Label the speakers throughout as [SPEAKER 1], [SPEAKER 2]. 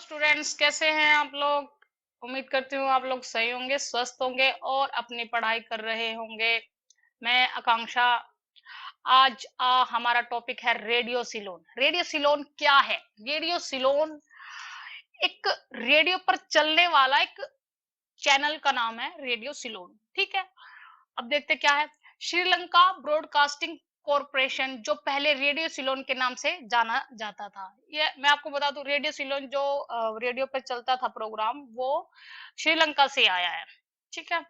[SPEAKER 1] Students, कैसे हैं आप लोग? उम्मीद करती हूँ आप लोग सही होंगे, स्वस्थ होंगे और अपनी पढ़ाई कर रहे होंगे। मैं आकांक्षा। आज हमारा टॉपिक है रेडियो सिलोन। रेडियो सिलोन क्या है? रेडियो सिलोन एक रेडियो पर चलने वाला एक चैनल का नाम है रेडियो सिलोन। ठीक है। अब देखते क्या है। श्रीलंका ब्रॉडकास्टिंग कॉरपोरेशन, जो पहले रेडियो सिलोन के नाम से जाना जाता था। ये मैं आपको बता दूं, रेडियो सिलोन जो रेडियो पर चलता था प्रोग्राम, वो श्रीलंका से आया है। ठीक है।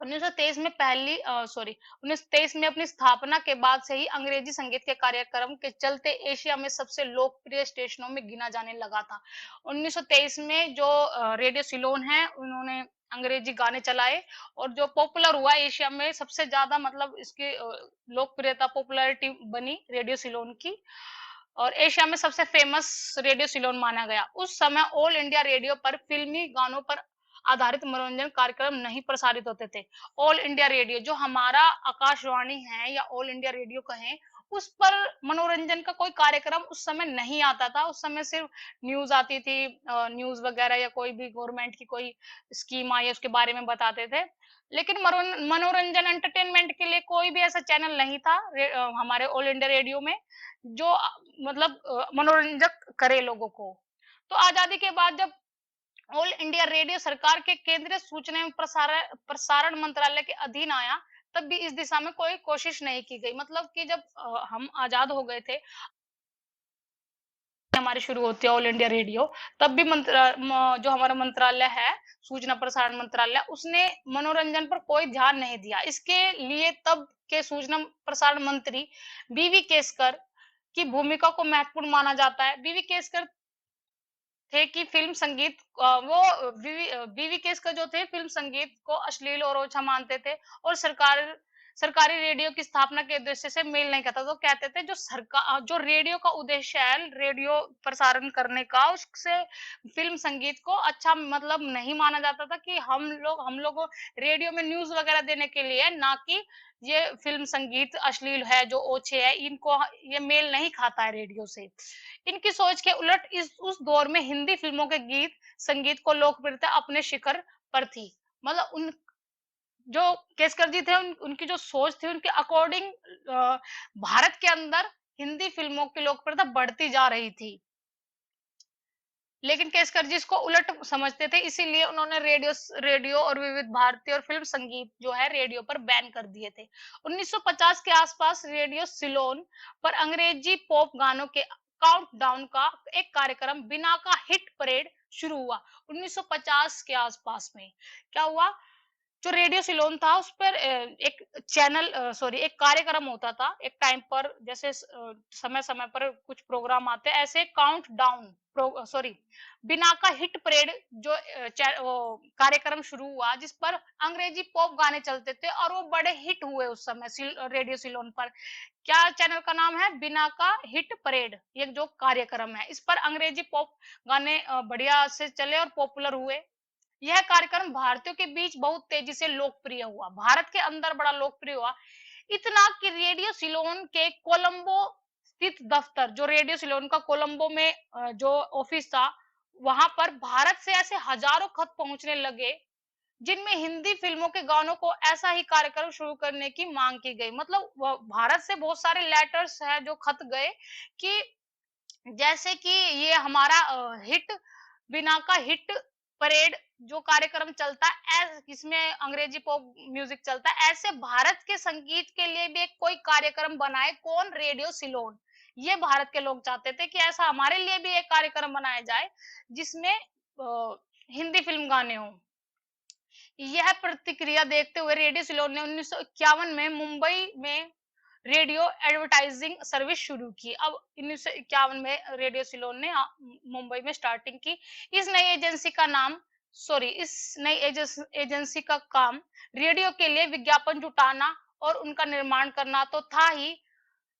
[SPEAKER 1] 1923 में पहली सॉरी 1923 में अपनी स्थापना के बाद से ही अंग्रेजी संगीत के कार्यक्रम के चलते एशिया में सबसे लोकप्रिय स्टेशनों में गिना जाने लगा था। 1923 में जो रेडियो सिलोन है, उन्होंने अंग्रेजी गाने चलाए और जो पॉपुलर हुआ एशिया में सबसे ज्यादा, मतलब इसकी लोकप्रियता, पॉपुलैरिटी बनी रेडियो सिलोन की। और एशिया में सबसे फेमस रेडियो सिलोन माना गया। उस समय ऑल इंडिया रेडियो पर फिल्मी गानों पर आधारित मनोरंजन कार्यक्रम नहीं प्रसारित होते थे। ऑल इंडिया रेडियो, जो हमारा आकाशवाणी है या ऑल इंडिया रेडियो कहें, उस पर मनोरंजन का कोई कार्यक्रम उस समय नहीं आता था। उस समय सिर्फ न्यूज आती थी, न्यूज वगैरह या कोई भी गवर्नमेंट की कोई स्कीम आई है उसके बारे में बताते थे। लेकिन मनोरंजन एंटरटेनमेंट के लिए कोई भी ऐसा चैनल नहीं था हमारे ऑल इंडिया रेडियो में, जो मतलब मनोरंजक करे लोगों को। तो आजादी के बाद जब ऑल इंडिया रेडियो सरकार के केंद्रीय सूचना एवं प्रसारण मंत्रालय के अधीन आया, तब भी इस दिशा में कोई कोशिश नहीं की गई। मतलब कि जब हम आजाद हो गए थे, हमारी शुरू होती है ऑल इंडिया रेडियो, तब भी जो हमारा मंत्रालय है, सूचना प्रसारण मंत्रालय, उसने मनोरंजन पर कोई ध्यान नहीं दिया। इसके लिए तब के सूचना प्रसारण मंत्री बीवी केसकर की भूमिका को महत्वपूर्ण माना जाता है। बीवी केसकर थे कि फ़िल्म संगीत वो बीवी केसकर जो थे, फ़िल्म संगीत को अश्लील और ओछा मानते थे और सरकारी रेडियो की स्थापना के उद्देश्य से मेल नहीं खाता। तो कहते थे जो रेडियो का उद्देश्य है, रेडियो प्रसारण करने का, उससे फ़िल्म संगीत को अच्छा मतलब नहीं माना जाता था कि हम लोग रेडियो में न्यूज़ वग़ैरह देने के लिए, ना कि ये फ़िल्म संगीत अश्लील है, जो ओछे है, ये मेल नहीं खाता है रेडियो से। इनकी सोच के उलट इस उस दौर में हिंदी फिल्मों के गीत संगीत को लोकप्रियता अपने शिखर पर थी। मतलब उन जो केसकर जी थे, उनकी जो सोच थी, उनके अकॉर्डिंग भारत के अंदर हिंदी फिल्मों की लोकप्रियता बढ़ती जा रही थी। लेकिन केसकर जी इसको उलट समझते थे, इसीलिए उन्होंने रेडियो और विविध भारती और फिल्म संगीत जो है रेडियो पर बैन कर दिए थे। 1950 के आसपास रेडियो सिलोन पर अंग्रेजी पॉप गानों के काउंटडाउन का एक कार्यक्रम बिना का हिट परेड शुरू हुआ। 1950 के आसपास में क्या हुआ, जो रेडियो सिलोन था उस पर एक कार्यक्रम होता था एक टाइम पर, जैसे समय समय पर कुछ प्रोग्राम आते हैं ऐसे, काउंट डाउन सॉरी बिना का हिट परेड, जो वो कार्यक्रम शुरू हुआ जिस पर अंग्रेजी पॉप गाने चलते थे और वो बड़े हिट हुए उस समय रेडियो सिलोन पर। क्या चैनल का नाम है? बिना का हिट परेड। ये जो कार्यक्रम है, इस पर अंग्रेजी पॉप गाने बढ़िया से चले और पॉपुलर हुए। यह कार्यक्रम भारतीयों के बीच बहुत तेजी से लोकप्रिय हुआ, भारत के अंदर बड़ा लोकप्रिय हुआ। इतना कि रेडियो सिलोन के कोलंबो स्थित दफ्तर, जो रेडियो सिलोन का कोलंबो में जो ऑफिस था, वहां पर भारत से ऐसे हजारों खत पहुंचने लगे, जिनमें हिंदी फिल्मों के गानों को ऐसा ही कार्यक्रम शुरू करने की मांग की गई। मतलब भारत से बहुत सारे लेटर्स है जो खत गए कि जैसे कि ये हमारा हिट बिना का हिट परेड जो कार्यक्रम चलता है, इसमें अंग्रेजी पॉप म्यूजिक चलता है, ऐसे भारत के संगीत के लिए भी एक कोई कार्यक्रम बनाए। कौन? रेडियो सिलोन। ये भारत के लोग चाहते थे कि ऐसा हमारे लिए भी एक कार्यक्रम बनाया जाए जिसमें हिंदी फिल्म गाने हों। यह प्रतिक्रिया देखते हुए रेडियो सिलोन ने 1951 में मुंबई में रेडियो एडवर्टाइजिंग सर्विस शुरू की। अब 1951 में रेडियो सिलोन ने मुंबई में स्टार्टिंग की। इस नई एजेंसी का नाम इस नई एजेंसी का काम रेडियो के लिए विज्ञापन जुटाना और उनका निर्माण करना तो था ही,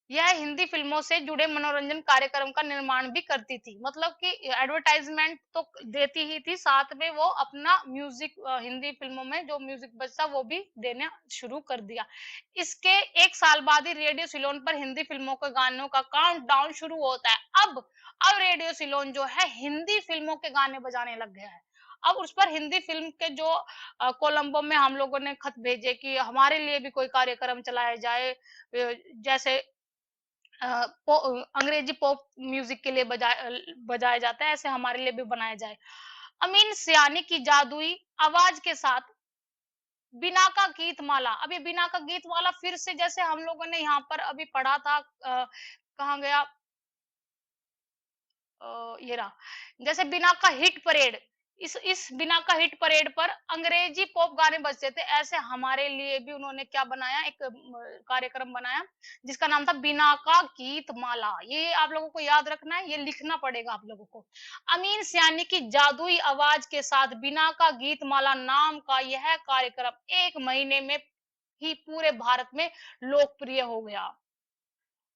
[SPEAKER 1] यह हिंदी फ़िल्मों से जुड़े मनोरंजन कार्यक्रम का निर्माण भी करती थी। मतलब कि एडवर्टाइज़मेंट तो देती ही थी, साथ में वो अपना म्यूज़िक हिंदी फ़िल्मों में जो म्यूज़िक बजता वो भी देना शुरू कर दिया। इसके 1 साल बाद ही रेडियो सिलोन पर हिंदी फ़िल्मों के गानों का काउंटडाउन शुरू होता है। अब रेडियो सिलोन जो है हिंदी फ़िल्मों के गाने बजाने लग गया है। अब उस पर हिंदी फ़िल्म के जो कोलंबो में हम लोगों ने खत भेजे कि हमारे लिए भी कोई कार्यक्रम चलाया जाए, जैसे अंग्रेजी पॉप म्यूजिक के लिए बजाया जाता है, ऐसे हमारे लिए भी बनाया जाए। अमीन सियानी की जादुई आवाज के साथ बिना का गीतमाला, अब ये बिना का गीतमाला फिर से जैसे हम लोगों ने यहाँ पर अभी पढ़ा था, कहाँ गया, ये रहा, जैसे बिना का हिट परेड, इस बिना का हिट परेड पर अंग्रेजी पॉप गाने बजते थे, ऐसे हमारे लिए भी उन्होंने क्या बनाया, एक कार्यक्रम बनाया जिसका नाम था बिना का गीत माला। ये आप लोगों को याद रखना है, ये लिखना पड़ेगा आप लोगों को। अमीन सियानी की जादुई आवाज के साथ बिना का गीत माला नाम का यह कार्यक्रम 1 महीने में ही पूरे भारत में लोकप्रिय हो गया।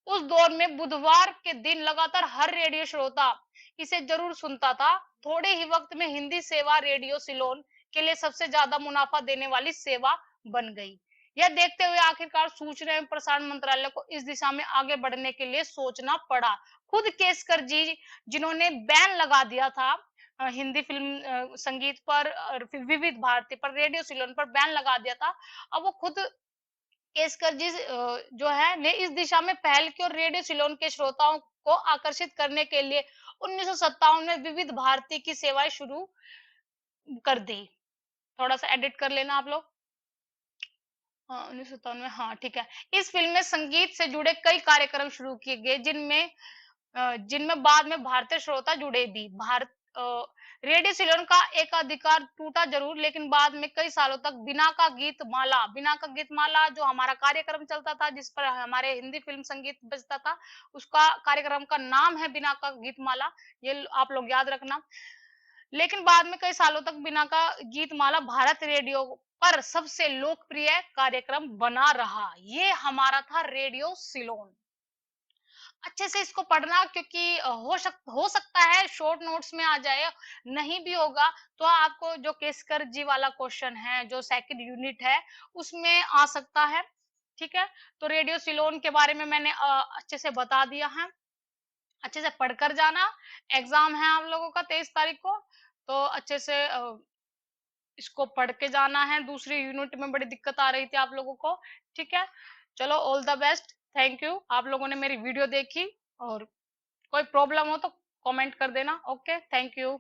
[SPEAKER 1] उस दौर में बुधवार के दिन लगातार हर रेडियो श्रोता इसे जरूर सुनता था। थोड़े ही वक्त में हिंदी सेवा रेडियो सिलोन के लिए सबसे ज्यादा मुनाफा देने वाली सेवा बन गई। यह देखते हुए आखिरकार सूचना एवं प्रसारण मंत्रालय को इस दिशा में आगे बढ़ने के लिए सोचना पड़ा। खुद केसकर जी, जिन्होंने बैन लगा दिया था हिंदी फिल्म संगीत पर और फिर विविध भारती पर, रेडियो सिलोन पर बैन लगा दिया था। अब वो खुद केसकर जी जो है ने इस दिशा में पहल की और रेडियो सिलोन के श्रोताओं को आकर्षित करने के लिए 1957 में विविध भारती की सेवाएं शुरू कर दी। थोड़ा सा एडिट कर लेना आप लोग। हाँ, 1957 में, हाँ ठीक है। इस फिल्म में संगीत से जुड़े कई कार्यक्रम शुरू किए गए, जिनमें बाद में भारतीय श्रोता जुड़े भी। रेडियो सिलोन का एक अधिकार टूटा जरूर, लेकिन बाद में कई सालों तक बिना का गीत माला जो हमारा कार्यक्रम चलता था, जिस पर हमारे हिंदी फिल्म संगीत बजता था, उसका कार्यक्रम का नाम है बिना का गीत माला। ये आप लोग याद रखना। लेकिन बाद में कई सालों तक बिना का गीत माला भारत रेडियो पर सबसे लोकप्रिय कार्यक्रम बना रहा। ये हमारा था रेडियो सिलोन। अच्छे से इसको पढ़ना, क्योंकि हो सकता है शॉर्ट नोट्स में आ जाए, नहीं भी होगा तो आपको जो केसकर जी वाला क्वेश्चन है जो सेकंड यूनिट है उसमें आ सकता है। ठीक है, तो रेडियो सिलोन के बारे में मैंने अच्छे से बता दिया है। अच्छे से पढ़कर जाना। एग्जाम है आप लोगों का 23 तारीख को, तो अच्छे से इसको पढ़ के जाना है। दूसरी यूनिट में बड़ी दिक्कत आ रही थी आप लोगों को। ठीक है, चलो all the best. Thank you, आप लोगों ने मेरी वीडियो देखी, और कोई प्रॉब्लम हो तो कमेंट कर देना। Okay, thank you.